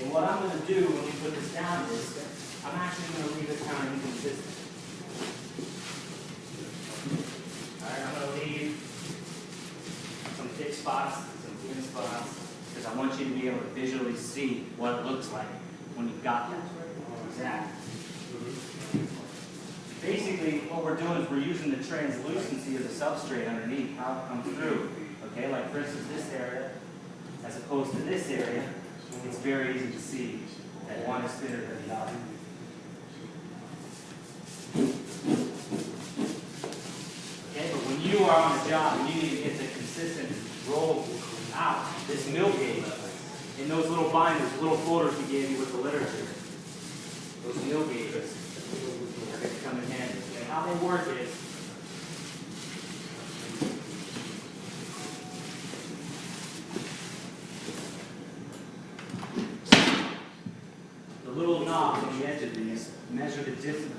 And what I'm going to do when we put this down is, I'm actually going to leave it kind of inconsistent. Alright, I'm going to leave some thick spots, some thin spots, because I want you to be able to visually see what it looks like when you've got that. Exactly. Basically, what we're doing is we're using the translucency of the substrate underneath, how it comes through. Okay, like for instance, this area, as opposed to this area, it's very easy to see that one is thinner than the other. Okay, but when you are on a job and you need to get the consistent roll out, this mill gauge, in those little binders, little folders we gave you with the literature, those mill gauges are going to come in handy. And how they work is, the little knobs on the edge of these measure the distance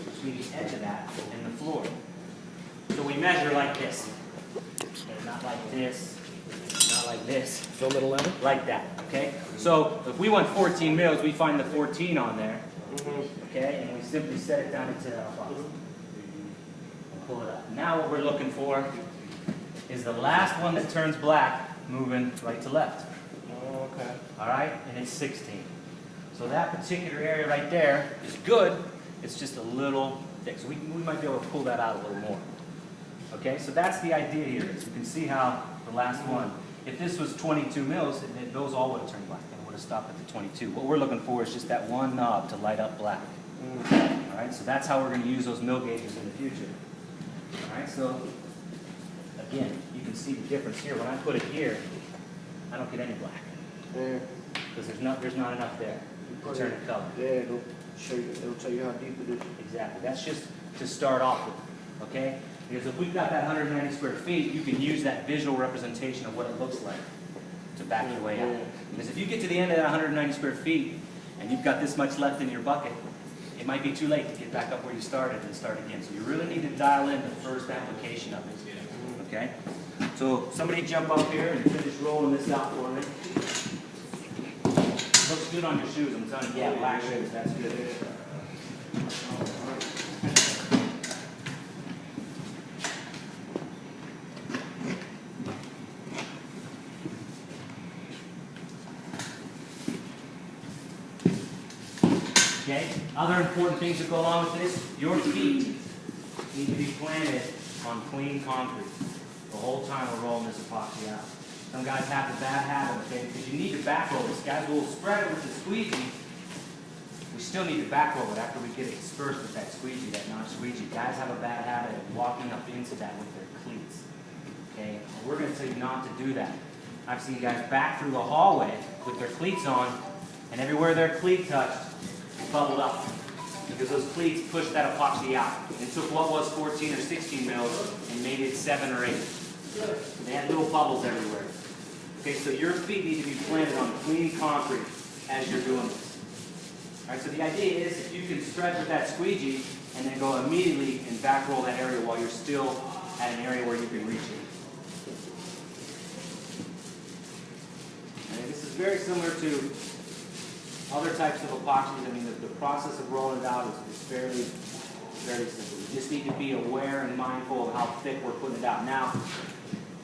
between the edge of that and the floor. So we measure like this. Okay, not like this, not like this. Film it 11? Like that, okay? So if we want 14 mils, we find the 14 on there, okay? And we simply set it down into that box. Pull it up. Now what we're looking for is the last one that turns black moving right to left. Oh, okay. All right, and it's 16. So that particular area right there is good. It's just a little thick. So we might be able to pull that out a little more. Okay, so that's the idea here. Is you can see how the last one, if this was 22 mils, those all would have turned black. And it would have stopped at the 22. What we're looking for is just that one knob to light up black. All right, so that's how we're going to use those mill gauges in the future. All right, so again, you can see the difference here. When I put it here, I don't get any black. Yeah. Because there's not enough there to turn the color. Yeah, it'll tell you how deep it is. Exactly. That's just to start off with, okay? Because if we've got that 190 square feet, you can use that visual representation of what it looks like to back your way out. Because if you get to the end of that 190 square feet and you've got this much left in your bucket, it might be too late to get back up where you started and start again. So you really need to dial in the first application of it. Okay? So somebody jump up here and finish rolling this out for me. Looks good on your shoes, I'm telling you. Yeah, black shoes, that's good. Okay, other important things that go along with this, your feet need to be planted on clean concrete the whole time we're rolling this epoxy out. Some guys have the bad habit, okay, because you need to back roll this. Guys will spread it with the squeegee. We still need to back roll it after we get it dispersed with that squeegee, that non-squeegee. Guys have a bad habit of walking up into that with their cleats. Okay, and we're going to tell you not to do that. I've seen guys back through the hallway with their cleats on, and everywhere their cleat touched, it bubbled up. Because those cleats pushed that epoxy out. It took what was 14 or 16 mils and made it 7 or 8. So they had little bubbles everywhere. Okay, so your feet need to be planted on clean concrete as you're doing this. All right, so the idea is if you can stretch with that squeegee and then go immediately and back roll that area while you're still at an area where you can reach it. Okay, this is very similar to other types of epoxies. I mean, the process of rolling it out is fairly simple. You just need to be aware and mindful of how thick we're putting it out. Now,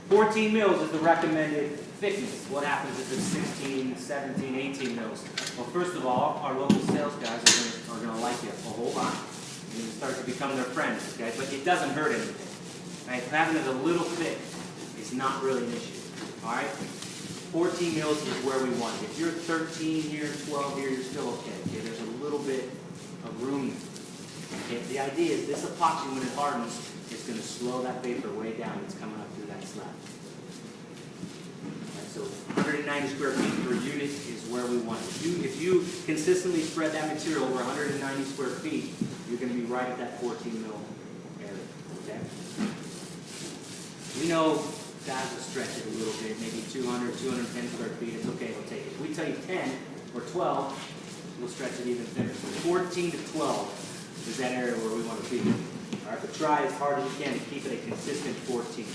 14 mils is the recommended thickness. What happens if it's 16, 17, 18 mils? Well, first of all, our local sales guys are going to like you a whole lot. You're going to start to become their friends, okay? But it doesn't hurt anything. Right? Having it a little thick is not really an issue. All right? 14 mils is where we want it. If you're 13 here, 12 here, you're still okay. Okay, there's a little bit of room. Okay, the idea is this epoxy, when it hardens, is going to slow that vapor way down. It's coming up through that slab. Right, so 190 square feet per unit is where we want it. If you consistently spread that material over 190 square feet, you're going to be right at that 14 mil area. Okay. We know guys will stretch it a little bit, maybe 200, 210 square feet. It's okay, we'll take it. If we tell you 10 or 12, we'll stretch it even thinner. So 14 to 12 is that area where we want to be. All right, but try as hard as you can to keep it a consistent 14.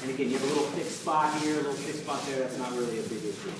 And again, you have a little thick spot here, a little thick spot there. That's not really a big issue.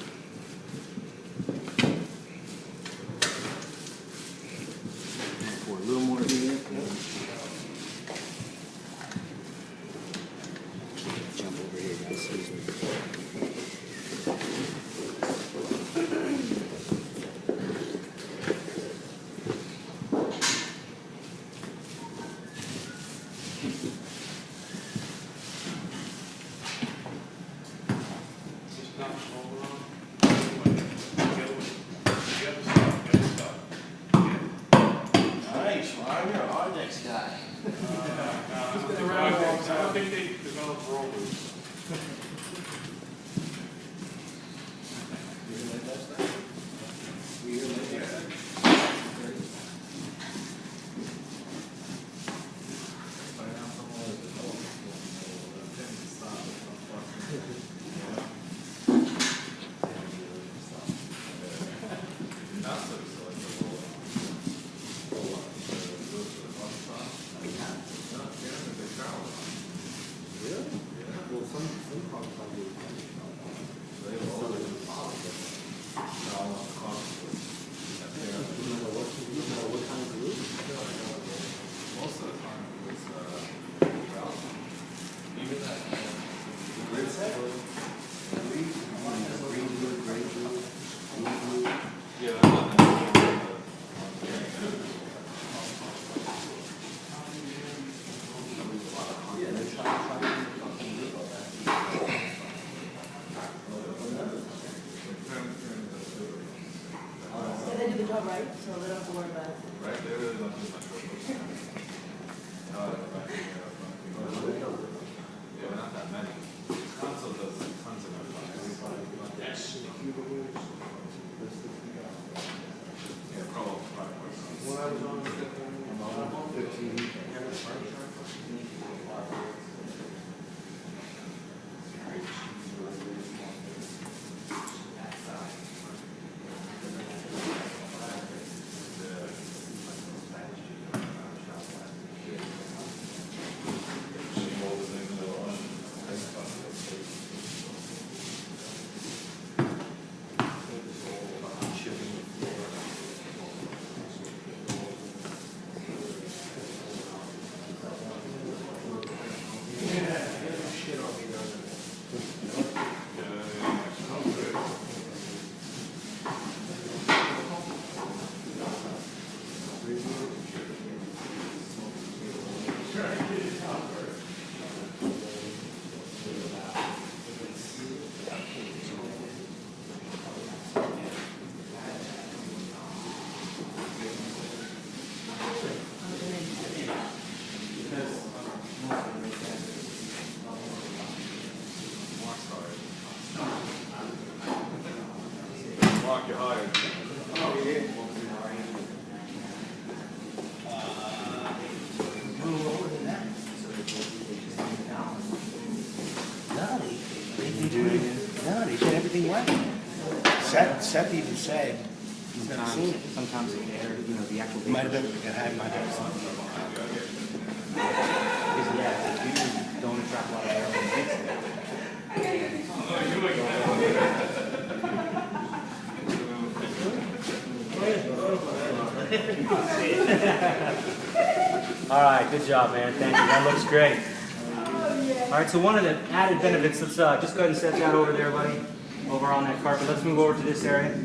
Nice, Ryan, you're an Ardex guy. I don't think they developed rollers. They do the job right, so they don't have to worry about it. Right, they really don't do much work. Yeah, but not that many. Console does tons of it. Yes. Yeah, probably. When I was on 15. Mark, you're hired. No, they did everything right. Seth even said he's never seen it. Sometimes it air, the actual. It might have been, it had, might have been. Yeah, you don't attract a lot of air when you mix it. All right, good job, man. Thank you. That looks great. All right, so one of the added benefits, let's just go ahead and set that over there, buddy, over on that carpet. Let's move over to this area.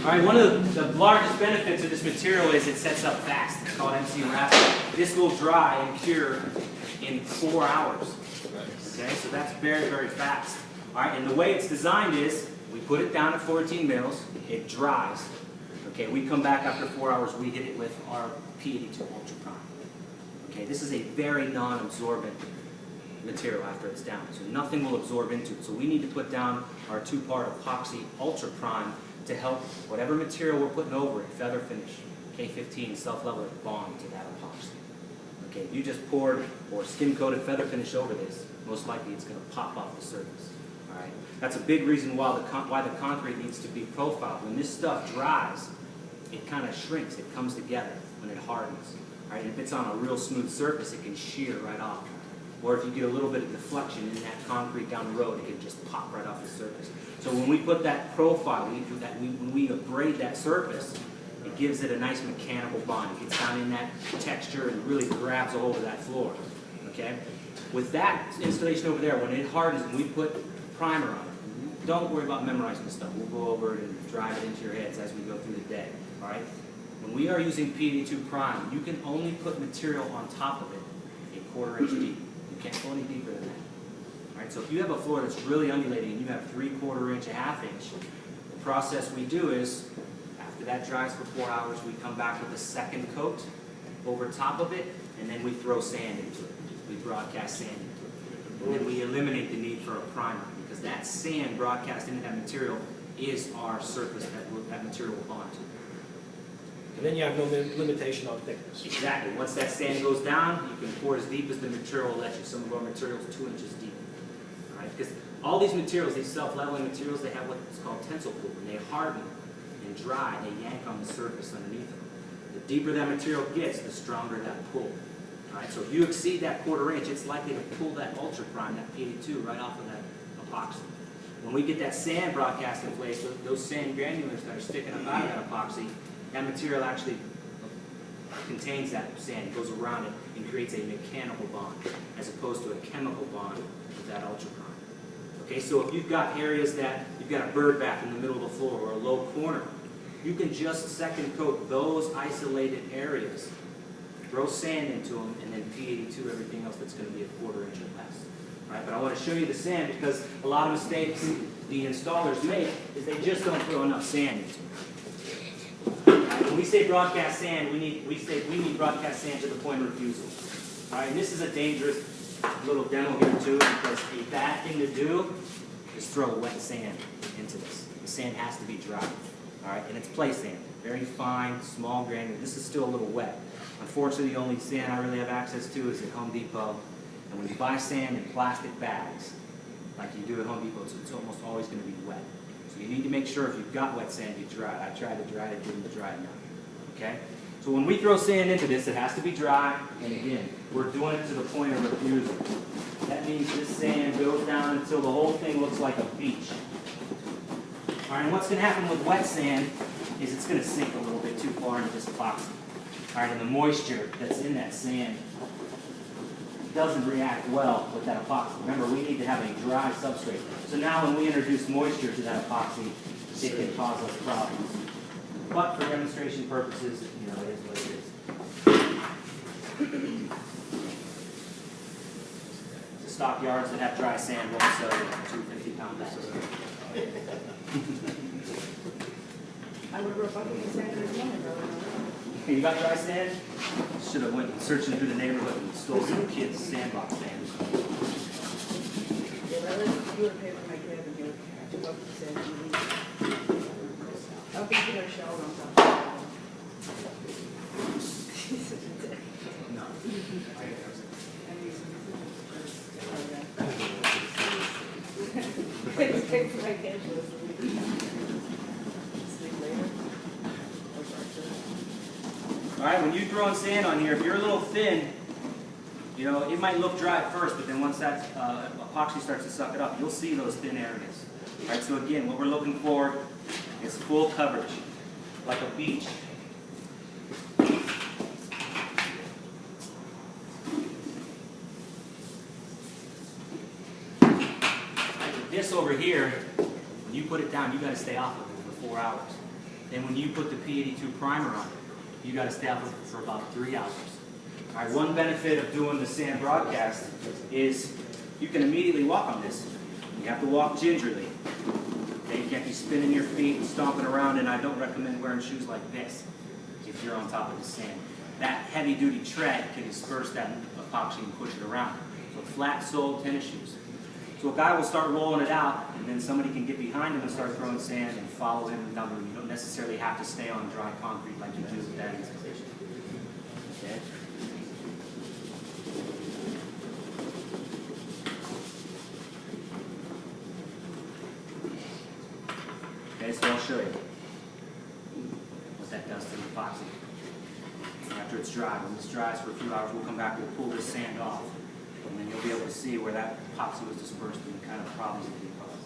All right, one of the largest benefits of this material is it sets up fast. It's called MC Rapid. This will dry and cure in 4 hours. Okay, so that's very, very fast. All right, and the way it's designed is we put it down at 14 mils, it dries. Okay, we come back after 4 hours, we hit it with our P82 Ultra Prime. Okay, this is a very non-absorbent material after it's down, so nothing will absorb into it. So we need to put down our 2-part epoxy Ultra Prime to help whatever material we're putting over it, feather finish, K15, self-leveler, bond to that epoxy. Okay, if you just poured or skim-coated feather finish over this, most likely it's going to pop off the surface. All right, that's a big reason why the concrete needs to be profiled. When this stuff dries, it kind of shrinks. It comes together when it hardens. All right, and if it's on a real smooth surface, it can shear right off. Or if you get a little bit of deflection in that concrete down the road, it can just pop right off the surface. So when we put that profile, when we abrade that surface, it gives it a nice mechanical bond. It gets down in that texture and really grabs a hold of that floor. Okay? With that installation over there, when it hardens and we put primer on it, don't worry about memorizing the stuff. We'll go over it and drive it into your heads as we go through the day. All right? When we are using P82 Prime, you can only put material on top of it a 1/4 inch deep. You can't go any deeper than that. All right? right? So if you have a floor that's really undulating and you have 3/4 inch, 1/2 inch, the process we do is, after that dries for 4 hours, we come back with a second coat over top of it, and then we throw sand into it. We broadcast sand into it. And then we eliminate the need for a primer, because that sand broadcast into that material is our surface that material will bond to. And then you have no limitation on thickness. Exactly. Once that sand goes down, you can pour as deep as the material will let you. Some of our materials 2 inches deep. All right? Because all these materials, these self-leveling materials, they have what's called tensile pull. When they harden and dry, they yank on the surface underneath them. The deeper that material gets, the stronger that pull. All right? So if you exceed that 1/4 inch, it's likely to pull that ultra prime, that P82, right off of that epoxy. When we get that sand broadcast in place, those sand granulars that are sticking up out of that epoxy, that material actually contains that sand, goes around it, and creates a mechanical bond, as opposed to a chemical bond with that ultra prime. Okay, so if you've got areas that you've got a bird bath in the middle of the floor or a low corner, you can just second coat those isolated areas, throw sand into them, and then P82 everything else that's going to be 1/4 inch or less. All right, but I want to show you the sand because a lot of mistakes the installers make is they just don't throw enough sand into it. When we say broadcast sand, we need broadcast sand to the point of refusal. All right, and this is a dangerous little demo here too, because a bad thing to do is throw wet sand into this. The sand has to be dry. All right, and it's play sand, very fine, small granular. This is still a little wet. Unfortunately, the only sand I really have access to is at Home Depot. And when you buy sand in plastic bags, like you do at Home Depot, it's almost always going to be wet. So you need to make sure if you've got wet sand, you dry it. I tried to dry it, it didn't dry enough. Okay? So when we throw sand into this, it has to be dry, and again, we're doing it to the point of refusal. That means this sand goes down until the whole thing looks like a beach. All right, and what's going to happen with wet sand is it's going to sink a little bit too far into this epoxy. All right, and the moisture that's in that sand doesn't react well with that epoxy. Remember, we need to have a dry substrate. So now when we introduce moisture to that epoxy, it can cause us problems. But for demonstration purposes, you know, it is what it is. The stockyards that have dry sand won't sell you 250-pound bags. I would have fucking sand this morning, though. Hey, you got dry sand? Should have went searching through the neighborhood and stole some kids' sandbox sand. Yeah, but you would pay for my kid and you would have to the sand and leave. I'll be putting a shell on top. No. Pay for my kid. Sleep later. All right, when you're throwing sand on here, if you're a little thin, you know, it might look dry at first, but then once that epoxy starts to suck it up, you'll see those thin areas. All right, so again, what we're looking for is full coverage, like a beach. Like this over here, when you put it down, you got to stay off of it for 4 hours. Then when you put the P82 primer on it, you got to stay off of it for about 3 hours. All right, one benefit of doing the sand broadcast is you can immediately walk on this. You have to walk gingerly. Okay, you can't be spinning your feet and stomping around, and I don't recommend wearing shoes like this if you're on top of the sand. That heavy-duty tread can disperse that epoxy and push it around. So flat-soled tennis shoes. So a guy will start rolling it out, and then somebody can get behind him and start throwing sand and follow him down the road. You don't necessarily have to stay on dry concrete like you do with that installation. Okay? Okay, so I'll show you what that does to the epoxy. After it's dry, when this dries for a few hours, we'll come back, we'll pull this sand off, and then you'll be able to see where that epoxy was dispersed and the kind of problems it can cause.